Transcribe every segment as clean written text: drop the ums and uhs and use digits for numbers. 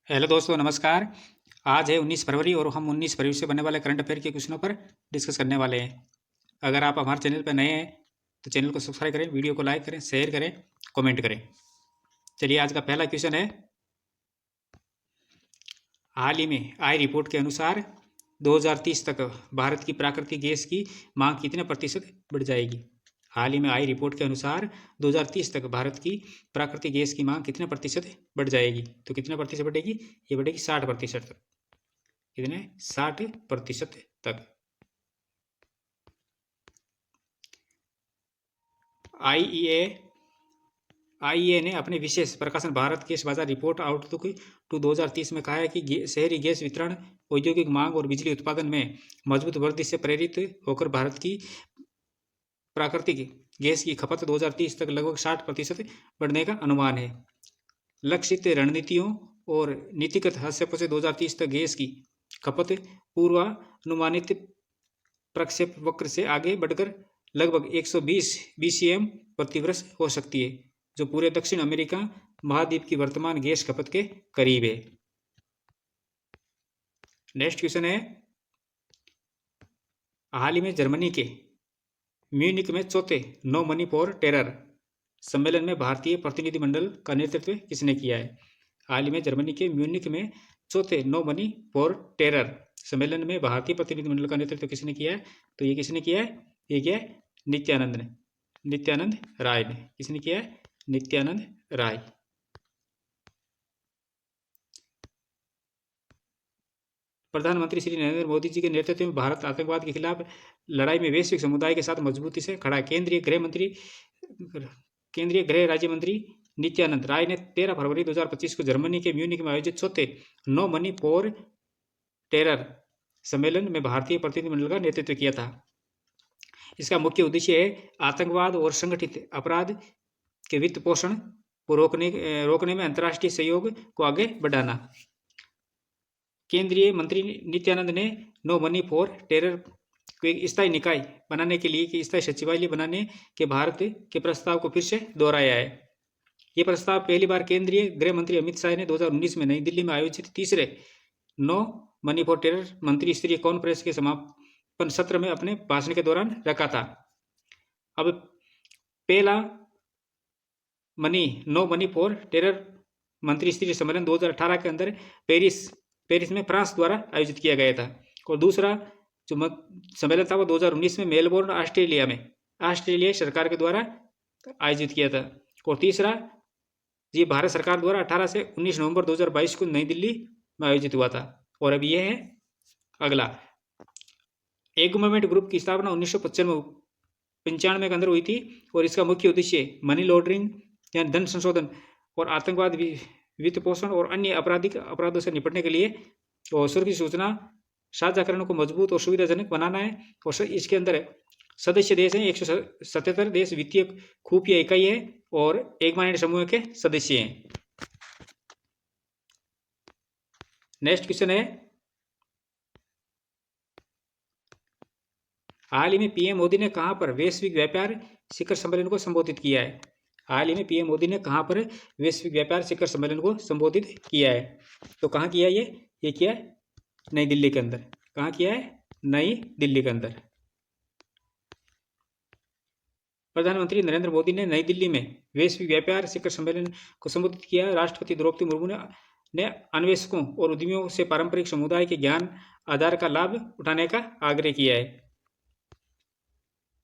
Hello दोस्तों, नमस्कार। आज है 19 फरवरी और हम 19 फरवरी से बनने वाले करंट अफेयर के क्वेश्चनों पर डिस्कस करने वाले हैं। अगर आप हमारे चैनल पर नए हैं तो चैनल को सब्सक्राइब करें, वीडियो को लाइक करें, शेयर करें, कमेंट करें। चलिए, आज का पहला क्वेश्चन है, हाल ही में आई रिपोर्ट के अनुसार 2030 तक भारत की प्राकृतिक गैस की मांग कितने प्रतिशत बढ़ जाएगी। हाल ही में आई रिपोर्ट के अनुसार 2030 तक भारत की प्राकृतिक गैस की मांग कितने प्रतिशत बढ़ जाएगी। तो कितने प्रतिशत बढ़ेगी? ये बढ़ेगी 60% तक। कितने? 60% तक। आईईए ने अपने विशेष प्रकाशन भारत गैस बाजार रिपोर्ट आउटलुक टू 2030 में कहा है कि शहरी गैस वितरण, औद्योगिक मांग और बिजली उत्पादन में मजबूत वृद्धि से प्रेरित होकर भारत की प्राकृतिक गैस की खपत 2030 तक लगभग 60% बढ़ने का अनुमान है। लक्षित रणनीतियों और नीतिगत हस्तक्षेपों से 2030 तक गैस की खपत पूर्वानुमानित प्रक्षेप वक्र से आगे बढ़कर लगभग 120 BCM प्रति वर्ष हो सकती है, जो पूरे दक्षिण अमेरिका महाद्वीप की वर्तमान गैस खपत के करीब है। नेक्स्ट क्वेश्चन है, हाल ही में जर्मनी के म्यूनिक में चौथे नो मनी फॉर टेरर सम्मेलन में भारतीय प्रतिनिधिमंडल का नेतृत्व किसने किया है। हाल ही में जर्मनी के म्यूनिक में चौथे नो मनी फॉर टेरर सम्मेलन में भारतीय प्रतिनिधिमंडल का नेतृत्व किसने किया है। तो ये किसने किया है? ये किया है नित्यानंद ने, नित्यानंद राय ने। किसने किया है? नित्यानंद राय। प्रधानमंत्री श्री नरेंद्र मोदी जी के नेतृत्व में भारत आतंकवाद के खिलाफ लड़ाई में वैश्विक समुदाय के साथ मजबूती से खड़ा है। केंद्रीय गृह राज्य मंत्री नित्यानंद राय ने 13 फरवरी 2025 को जर्मनी के म्यूनिक में आयोजित चौथे नो मनी फॉर टेरर सम्मेलन में भारतीय प्रतिनिधिमंडल का नेतृत्व किया था। इसका मुख्य उद्देश्य है आतंकवाद और संगठित अपराध के वित्त पोषण को रोकने में अंतर्राष्ट्रीय सहयोग को आगे बढ़ाना। केंद्रीय मंत्री नित्यानंद ने नो मनी फॉर टेरर को एक स्थायी निकाय बनाने के लिए कि स्थायी सचिवालय बनाने के भारत के प्रस्ताव को फिर से दोहराया है। ये प्रस्ताव पहली बार केंद्रीय गृह मंत्री अमित शाह ने 2019 में नई दिल्ली में आयोजित तीसरे नो मनी फॉर टेरर मंत्री स्तरीय कॉन्फ्रेंस के समापन सत्र में अपने भाषण के दौरान रखा था। अब पहला नो मनी फॉर टेरर मंत्री स्तरीय सम्मेलन 2018 के अंदर पेरिस में फ्रांस द्वारा आयोजित किया गया था, और दूसरा जो सम्मेलन था वो 2019 में मेलबोर्न ऑस्ट्रेलिया सरकार के द्वारा आयोजित किया था, और तीसरा ये भारत सरकार द्वारा 18 से 19 नवंबर 2022 को नई दिल्ली में आयोजित हुआ था। और अब ये है अगला, एगमोमेंट ग्रुप की स्थापना 1995 के अंदर हुई थी, और इसका मुख्य उद्देश्य मनी लॉन्ड्रिंग यानी धन संशोधन और आतंकवाद वित्त पोषण और अन्य आपराधिक अपराधों से निपटने के लिए और सुरक्षित सूचना साझाकरण को मजबूत और सुविधाजनक बनाना है। और इसके अंदर सदस्य देश हैं 177 देश वित्तीय खुफिया इकाई है और एक माइंड समूह के सदस्य हैं। नेक्स्ट क्वेश्चन है, हाल ही में पीएम मोदी ने कहां पर वैश्विक व्यापार शिखर सम्मेलन को संबोधित किया है। हाल ही में पीएम मोदी ने कहां पर वैश्विक व्यापार शिखर सम्मेलन को संबोधित किया है। तो कहां किया ये किया है नई दिल्ली के अंदर। कहां किया है? नई दिल्ली के अंदर। प्रधानमंत्री नरेंद्र मोदी ने नई दिल्ली में वैश्विक व्यापार शिखर सम्मेलन को संबोधित किया। राष्ट्रपति द्रौपदी मुर्मू ने अन्वेषकों और उद्यमियों से पारंपरिक समुदाय के ज्ञान आधार का लाभ उठाने का आग्रह किया है।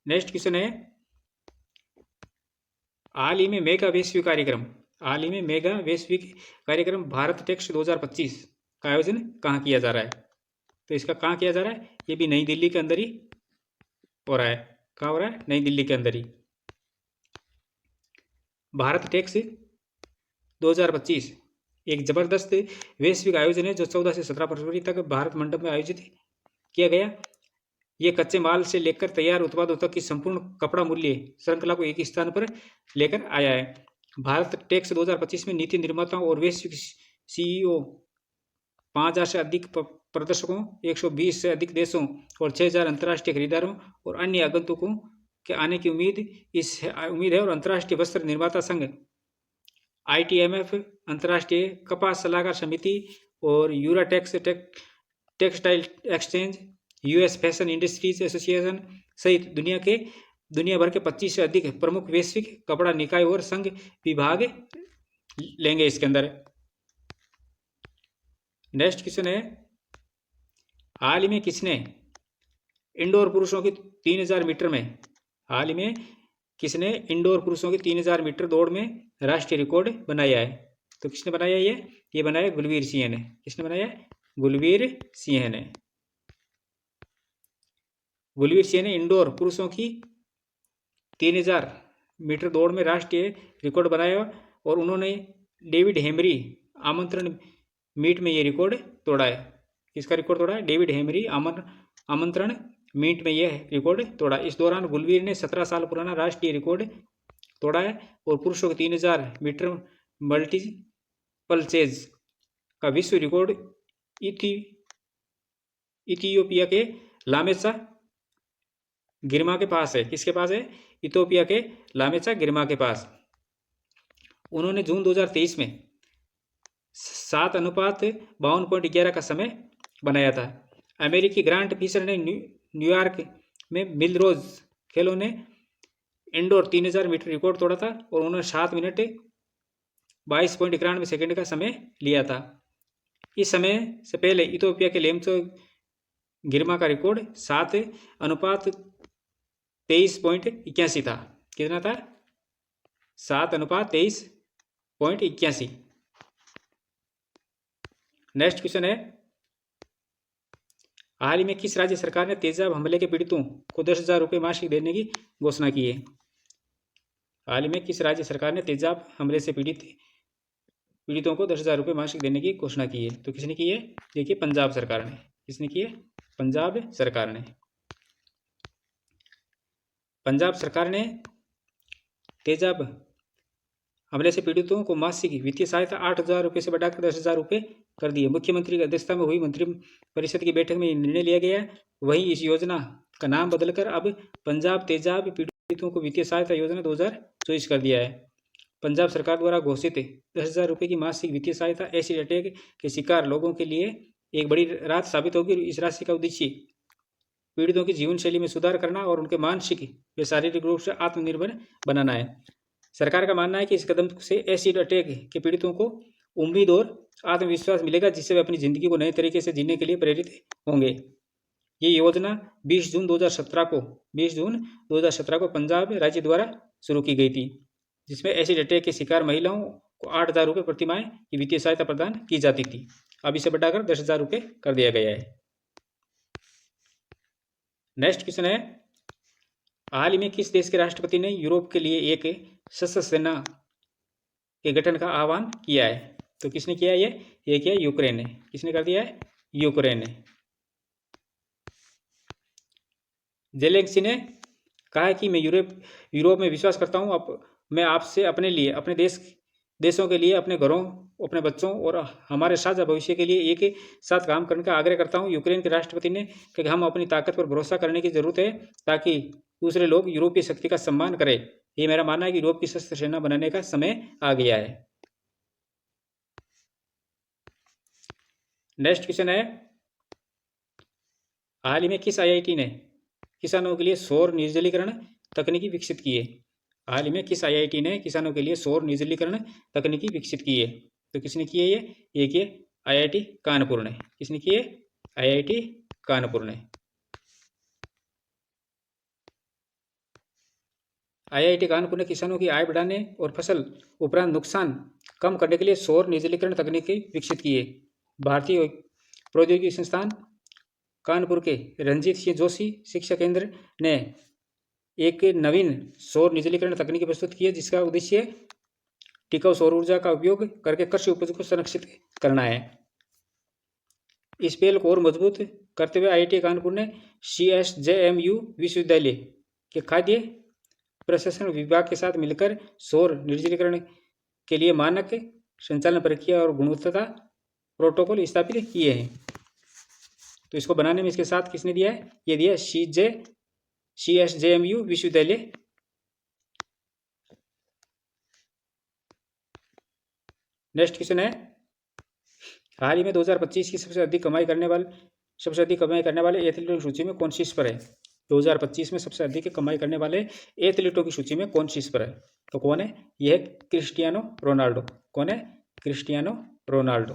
नेक्स्ट क्वेश्चन है, हाल ही में मेगा वैश्विक कार्यक्रम भारत टेक्स 2025 का आयोजन कहाँ किया जा रहा है। तो इसका कहाँ किया जा रहा है? ये भी नई दिल्ली के अंदर ही हो रहा है। कहाँ हो रहा है? नई दिल्ली के अंदर ही। भारत टेक्स 2025 एक जबरदस्त वैश्विक आयोजन है जो 14 से 17 फरवरी तक भारत मंडप में आयोजित किया गया। ये कच्चे माल से लेकर तैयार उत्पादों तक की संपूर्ण कपड़ा मूल्य श्रृंखला को एक स्थान पर लेकर आया है। भारत टेक्स 2025 में नीति निर्माताओं और वैश्विक CEO 5000 से अधिक प्रदर्शकों, 120 से अधिक देशों और 6000 अंतर्राष्ट्रीय खरीदारों और अन्य आगंतुकों के आने की उम्मीद है। और अंतर्राष्ट्रीय वस्त्र निर्माता संघ ITMF, अंतर्राष्ट्रीय कपास सलाहकार समिति और Euratex textile exchange, US fashion industries association सहित दुनिया भर के 25 से अधिक प्रमुख वैश्विक कपड़ा निकाय और संघ विभाग लेंगे इसके अंदर। नेक्स्ट क्वेश्चन है, हाल ही में किसने इंडोर पुरुषों की 3000 मीटर में हाल ही में किसने इंडोर पुरुषों की 3000 मीटर दौड़ में राष्ट्रीय रिकॉर्ड बनाया है? तो किसने बनाया ये बनाया गुलवीर सिंह ने। किसने बनाया? गुलवीर सिंह ने। गुलवीर सिंह ने इंडोर पुरुषों की 3000 मीटर दौड़ में राष्ट्रीय रिकॉर्ड बनाया और उन्होंने डेविड हेमरी आमंत्रण मीट में ये रिकॉर्ड तोड़ा है। किसका रिकॉर्ड तोड़ा है? डेविड हेमरी आमंत्रण मीट में यह रिकॉर्ड तोड़ा। इस दौरान गुलवीर ने 17 साल पुराना राष्ट्रीय रिकॉर्ड तोड़ा है और पुरुषों के 3000 मीटर मल्टीपल चेज का विश्व रिकॉर्ड इथियोपिया के लामेसा गिरमा के पास है। किसके पास है? इथियोपिया के लामेसा गिरमा के पास। उन्होंने जून 2023 में 7:52.11 का समय बनाया था। अमेरिकी ग्रांट फिशर ने न्यूयॉर्क में मिलरोज खेलों ने इंडोर 3000 मीटर रिकॉर्ड तोड़ा था और उन्होंने 7 मिनट 22.91 सेकंड का समय लिया था। इस समय से पहले इथियोपिया के लेमसो गिरमा का रिकॉर्ड 7:23.81 था। कितना था? 7:23.81। नेक्स्ट क्वेश्चन है, हाल ही में किस राज्य सरकार ने तेजाब हमले के पीड़ितों को 10,000 रुपये मासिक देने की घोषणा की है? हाल ही में किस राज्य सरकार ने तेजाब हमले से पीड़ितों को 10,000 रुपये मासिक देने की घोषणा की है? तो किसने की है? देखिए, पंजाब सरकार ने। किसने की है? पंजाब सरकार ने। पंजाब सरकार ने तेजाब हमले से पीड़ितों को मासिक वित्तीय सहायता 8,000 रुपये से बढ़ाकर 10,000 रुपये कर दी है। मुख्यमंत्री की अध्यक्षता में हुई मंत्रिपरिषद की बैठक में निर्णय लिया गया। वहीं इस योजना का नाम बदलकर अब पंजाब तेजाब पीड़ितों को वित्तीय सहायता योजना 2024 कर दिया है। पंजाब सरकार द्वारा घोषित 10,000 रुपये की मासिक वित्तीय सहायता एसिड अटैक के शिकार लोगों के लिए एक बड़ी राहत साबित होगी। इस राशि का उद्देश्य पीड़ितों की जीवन शैली में सुधार करना और उनके मानसिक व शारीरिक रूप से आत्मनिर्भर बनाना है। सरकार का मानना है कि इस कदम से एसिड अटैक के पीड़ितों को उम्मीद और आत्मविश्वास मिलेगा, जिससे वे अपनी जिंदगी को नए तरीके से जीने के लिए प्रेरित होंगे। ये योजना 20 जून 2017 को पंजाब राज्य द्वारा शुरू की गई थी, जिसमें एसिड अटैक के शिकार महिलाओं को 8,000 रुपये प्रति माह की वित्तीय सहायता प्रदान की जाती थी। अब इसे बढ़ाकर 10,000 रुपये कर दिया गया है। नेक्स्ट क्वेश्चन है, हाल ही में किस देश के राष्ट्रपति ने यूरोप के लिए एक सशस्त्र सेना के गठन का आह्वान किया है? तो किसने किया ये किया यूक्रेन ने। किसने कर दिया है? यूक्रेन ने। जेलेंस्की ने कहा है कि मैं यूरोप में विश्वास करता हूं। मैं आपसे अपने लिए, अपने देशों के लिए, अपने घरों, अपने बच्चों और हमारे साझा भविष्य के लिए एक साथ काम करने का आग्रह करता हूं। यूक्रेन के राष्ट्रपति ने कहा कि हम अपनी ताकत पर भरोसा करने की जरूरत है ताकि दूसरे लोग यूरोपीय शक्ति का सम्मान करें। ये मेरा मानना है कि यूरोप की सशस्त्र सेना बनाने का समय आ गया है। नेक्स्ट क्वेश्चन है, हाल ही में किस आईआईटी ने किसानों के लिए सौर निर्जलीकरण तकनीकी विकसित की है? हाल ही में किस आईआईटी ने किसानों के लिए सौर निर्जलीकरण तकनीकी विकसित की है? तो किसने की है ये किए आईआईटी कानपुर ने। किसने की है? आईआईटी कानपुर ने। आईआईटी कानपुर ने किसानों की आय बढ़ाने और फसल उपरांत नुकसान कम करने के लिए सौर निर्जलीकरण तकनीकी विकसित की है। भारतीय प्रौद्योगिकी संस्थान कानपुर के रंजीत सिंह जोशी शिक्षा केंद्र ने एक नवीन सौर निर्जलीकरण तकनीकी प्रस्तुत की है, जिसका उद्देश्य टिकाऊ सौर ऊर्जा का उपयोग करके कृषि उपज को संरक्षित करना है। इस पहल को और मजबूत करते हुए आईआईटी कानपुर ने CSJMU विश्वविद्यालय के खाद्य प्रसंस्करण विभाग के साथ मिलकर सौर निर्जलीकरण के लिए मानक संचालन प्रक्रिया और गुणवत्ता प्रोटोकॉल स्थापित किए हैं। तो इसको बनाने में इसके साथ किसने दिया है? ये दिया CSJMU विश्वविद्यालय। नेक्स्ट क्वेश्चन है, हाल ही में 2025 की सबसे अधिक कमाई करने वाले एथलीटों की सूची में कौन शीर्ष पर है? 2025 में सबसे अधिक कमाई करने वाले एथलीटों की सूची में कौन शीर्ष पर है? तो कौन है? यह है क्रिस्टियानो रोनाल्डो। कौन है? Cristiano Ronaldo.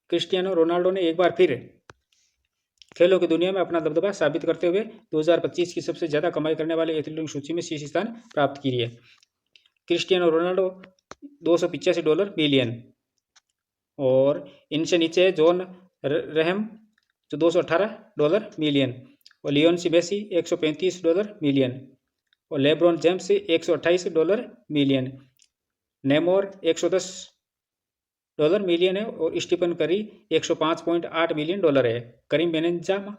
क्रिस्टियानो रोनाल्डो ने एक बार फिर खेलों की दुनिया में अपना दबदबा साबित करते हुए 2025 की सबसे ज्यादा कमाई करने वाले एथलीटों की सूची में शीर्ष स्थान प्राप्त की है। क्रिस्टियानो रोनाल्डो $285 मिलियन, और इनसे नीचे है जॉन रहम जो $218 मिलियन, और लियोनेल मेसी $135 मिलियन, और लेब्रॉन जेम्स $128 मिलियन, नेमोर $110 मिलियन है, और स्टीफन करी $105.8 मिलियन है। करीम बेंजेमा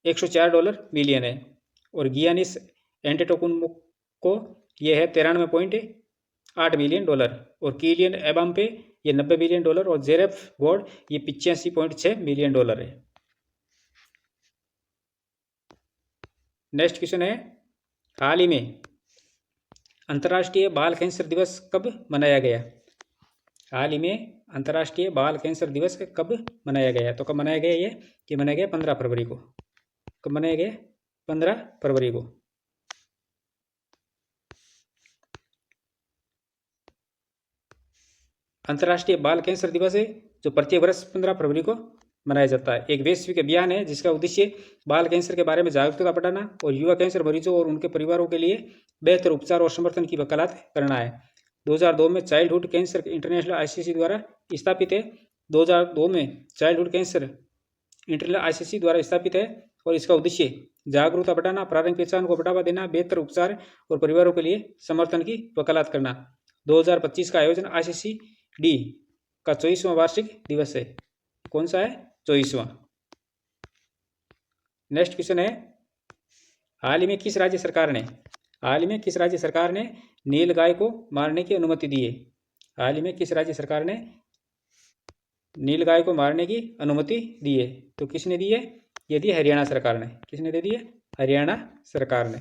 $104 मिलियन है, और गियानिस एंटेटोकुंम्पो यह है $93.8 मिलियन, और किलियन एम्बाप्पे ये $90 मिलियन, और जेरेफ गॉड ये $85.6 मिलियन है। नेक्स्ट क्वेश्चन है, हाल ही में अंतर्राष्ट्रीय बाल कैंसर दिवस कब मनाया गया? हाल ही में अंतर्राष्ट्रीय बाल कैंसर दिवस कब मनाया गया? तो कब मनाया गया? ये मनाया गया 15 फरवरी को। कब मनाया गया? 15 फरवरी को। अंतर्राष्ट्रीय बाल कैंसर दिवस है जो प्रत्येक वर्ष 15 फरवरी को मनाया जाता है। एक वैश्विक अभियान है जिसका उद्देश्य बाल कैंसर के बारे में जागरूकता बढ़ाना और युवा कैंसर मरीजों और उनके परिवारों के लिए बेहतर उपचार और समर्थन की वकालत करना है। 2002 में चाइल्डहुड कैंसर इंटरनेशनल ICC द्वारा स्थापित है। 2002 में चाइल्डहुड कैंसर इंटरनेशनल ICC द्वारा स्थापित है, और इसका उद्देश्य जागरूकता बढ़ाना, प्रारंभिक पहचान को बढ़ावा देना, बेहतर उपचार और परिवारों के लिए समर्थन की वकालत करना। 2025 का आयोजन ICCD का 24वां वार्षिक दिवस है। कौन सा है? 24वां। नेक्स्ट क्वेश्चन है, हाल ही में किस राज्य सरकार ने नीलगाय को मारने की अनुमति दी है? हाल ही में किस राज्य सरकार ने नीलगाय को मारने की अनुमति दी है? तो किसने दी है? ये दी हरियाणा सरकार ने। किसने दे दी है? हरियाणा सरकार ने।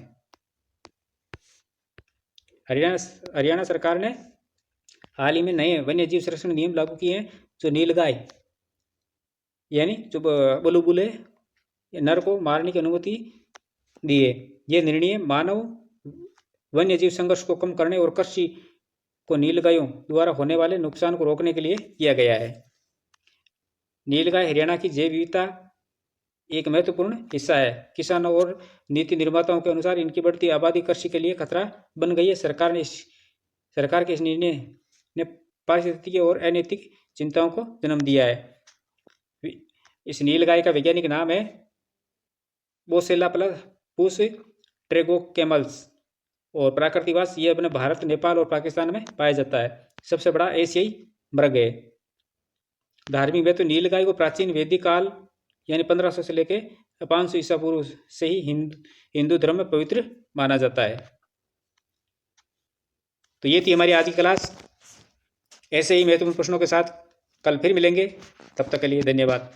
हरियाणा सरकार ने हाल ही में नए वन्य जीव संरक्षण नियम लागू किए हैं जो नीलगाय यानी जो बुलबुल है नर को मारने की अनुमति दी है। यह निर्णय मानव वन्य जीव संघर्ष को कम करने और कृषि को नीलगायों द्वारा होने वाले नुकसान को रोकने के लिए किया गया है। नीलगाय हरियाणा की जैव विविधता एक महत्वपूर्ण हिस्सा है। किसानों और नीति निर्माताओं के अनुसार इनकी बढ़ती आबादी कृषि के लिए खतरा बन गई है। सरकार के इस निर्णय ने पारिस्थितिकी और अनैतिक चिंताओं को जन्म दिया है। इस नीलगाय का वैज्ञानिक नाम है बोसेला प्लस ट्रेगोकेमल्स, और प्राकृतिकवास ये अपने भारत, नेपाल और पाकिस्तान में पाया जाता है। सबसे बड़ा एशियाई मृग है। धार्मिक में तो नीलगाय को प्राचीन वैदिक काल यानी 1500 से लेके 500 ईसा पूर्व से ही हिंदू धर्म में पवित्र माना जाता है। तो ये थी हमारी आज की क्लास। ऐसे ही महत्वपूर्ण प्रश्नों के साथ कल फिर मिलेंगे। तब तक के लिए धन्यवाद।